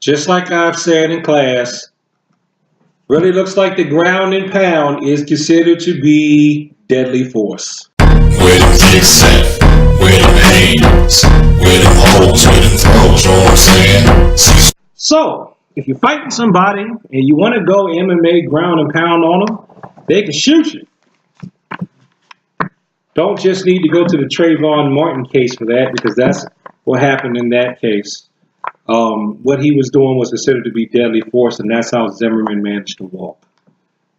just like I've said in class, really looks like the ground and pound is considered to be deadly force. Where them kicks at? Where them hands? Where them holes? Where them throws? You know what I'm saying? Cecil. So, if you're fighting somebody and you want to go MMA ground and pound on them, they can shoot you. Don't just need to go to the Trayvon Martin case for that, because that's what happened in that case. What he was doing was considered to be deadly force, and that's how Zimmerman managed to walk.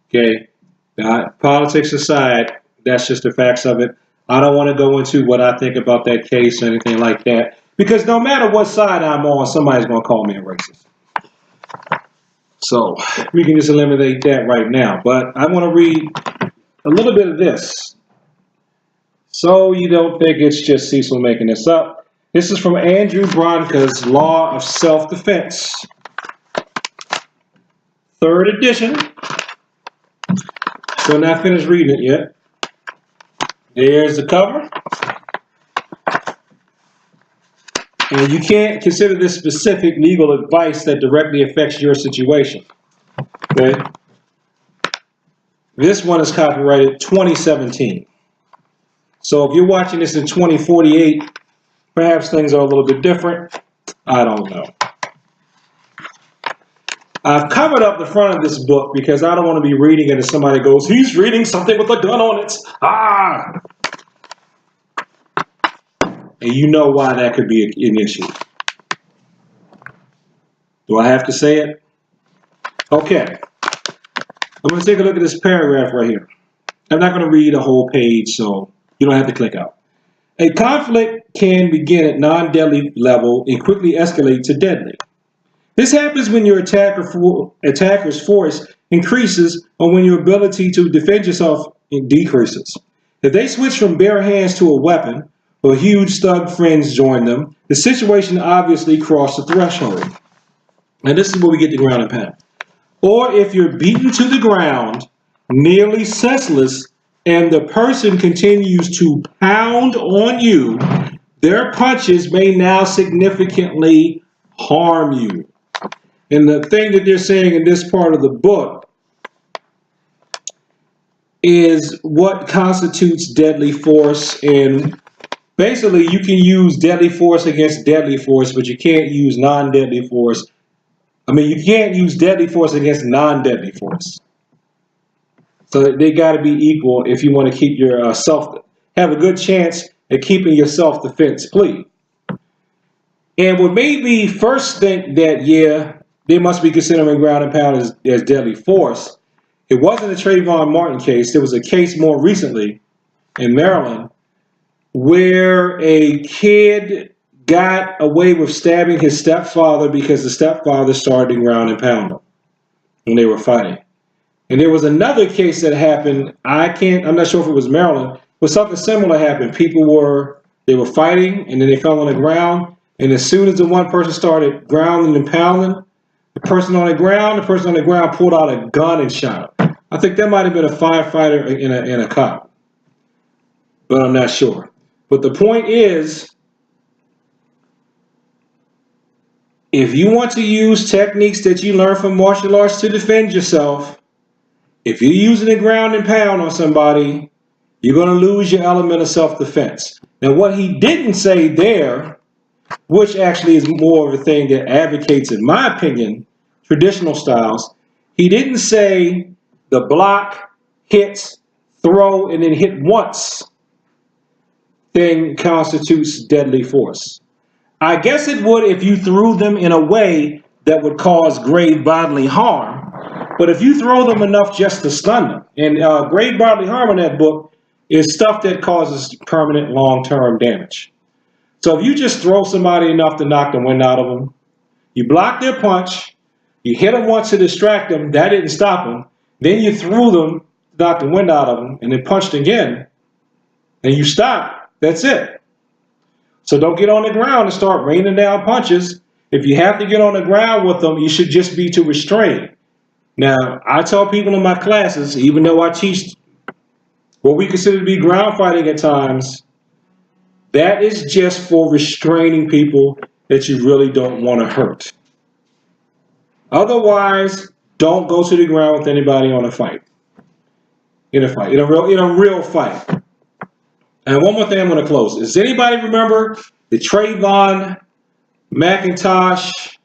Okay? Now, politics aside, that's just the facts of it. I don't want to go into what I think about that case or anything like that, because no matter what side I'm on, somebody's going to call me a racist. So we can just eliminate that right now. But I want to read a little bit of this, so you don't think it's just Cecil making this up. This is from Andrew Bronca's Law of Self-Defense, 3rd edition. Still not finished reading it yet. There's the cover. And you can't consider this specific legal advice that directly affects your situation. Okay? This one is copyrighted 2017. So if you're watching this in 2048, perhaps things are a little bit different. I don't know. I've covered up the front of this book because I don't want to be reading it and somebody goes, he's reading something with a gun on it. Ah! And you know why that could be an issue. Do I have to say it? Okay. I'm going to take a look at this paragraph right here. I'm not going to read a whole page, so you don't have to click out. A conflict can begin at non-deadly level and quickly escalate to deadly. This happens when your attacker's force increases or when your ability to defend yourself decreases. If they switch from bare hands to a weapon, or huge thug friends join them, the situation obviously crossed the threshold. And this is where we get the ground and pound. Or if you're beaten to the ground, nearly senseless, and the person continues to pound on you, their punches may now significantly harm you. And the thing that they're saying in this part of the book is what constitutes deadly force. And basically, you can use deadly force against deadly force, but you can't use non-deadly force. I mean, you can't use deadly force against non-deadly force. So they got to be equal if you want to keep your have a good chance at keeping your self-defense plea. And what made me first think that, yeah, they must be considering ground and pound as deadly force, it wasn't a Trayvon Martin case. There was a case more recently in Maryland where a kid got away with stabbing his stepfather because the stepfather started to ground and pound him when they were fighting. And there was another case that happened, I'm not sure if it was Maryland, but something similar happened. They were fighting, and then they fell on the ground, and as soon as the one person started grounding and pounding, the person on the ground pulled out a gun and shot him. I think that might have been a firefighter and a cop, but I'm not sure. But the point is, if you want to use techniques that you learn from martial arts to defend yourself, if you're using the ground and pound on somebody, you're going to lose your element of self-defense. Now, what he didn't say there, which actually is more of a thing that advocates, in my opinion, traditional styles, he didn't say the block, hits, throw, and then hit once thing constitutes deadly force. I guess it would if you threw them in a way that would cause grave bodily harm. But if you throw them enough just to stun them, and grave bodily harm in that book is stuff that causes permanent long-term damage. So if you just throw somebody enough to knock the wind out of them, you block their punch, you hit them once to distract them, that didn't stop them, then you threw them, knocked the wind out of them, and then punched again, and you stop, that's it. So don't get on the ground and start raining down punches. If you have to get on the ground with them, you should just be to restrain. Now, I tell people in my classes, even though I teach what we consider to be ground fighting at times, that is just for restraining people that you really don't want to hurt. Otherwise, don't go to the ground with anybody on a fight. In a fight, in a real fight. And one more thing I'm going to close. Does anybody remember the Trayvon McIntosh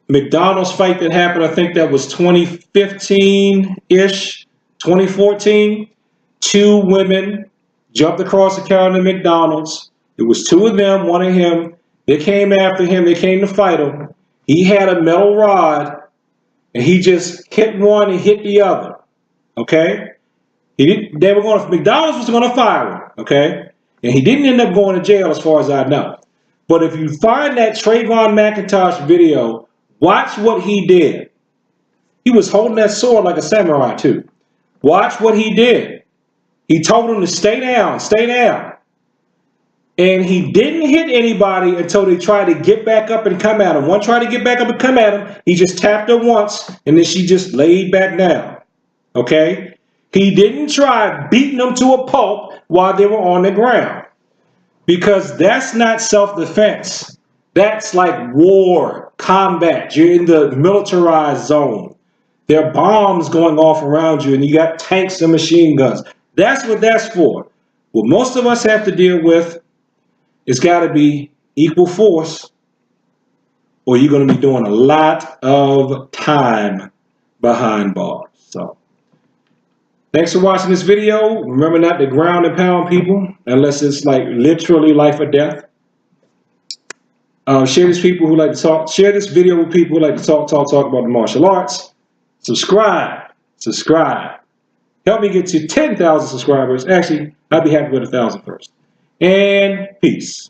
McDonald's fight that happened? I think that was 2015-ish, 2014. Two women jumped across the counter at McDonald's. It was two of them, one of him. They came after him. They came to fight him. He had a metal rod, and he just hit one and hit the other. Okay? McDonald's was going to fire him. Okay? And he didn't end up going to jail as far as I know. But if you find that Trayvon McIntosh video, watch what he did. He was holding that sword like a samurai too. Watch what he did. He told him to stay down, stay down. And he didn't hit anybody until they tried to get back up and come at him. One tried to get back up and come at him. He just tapped her once, and then she just laid back down. Okay? He didn't try beating them to a pulp while they were on the ground. Because that's not self-defense. That's like war, combat. You're in the militarized zone. There are bombs going off around you, and you got tanks and machine guns. That's what that's for. What most of us have to deal with, it's got to be equal force, or you're going to be doing a lot of time behind bars. So, thanks for watching this video. Remember not to ground and pound people unless it's like literally life or death. Share this people who like to talk. Share this video with people who like to talk about the martial arts. Subscribe. Help me get to 10,000 subscribers. Actually, I'd be happy with 1,000 first. And peace.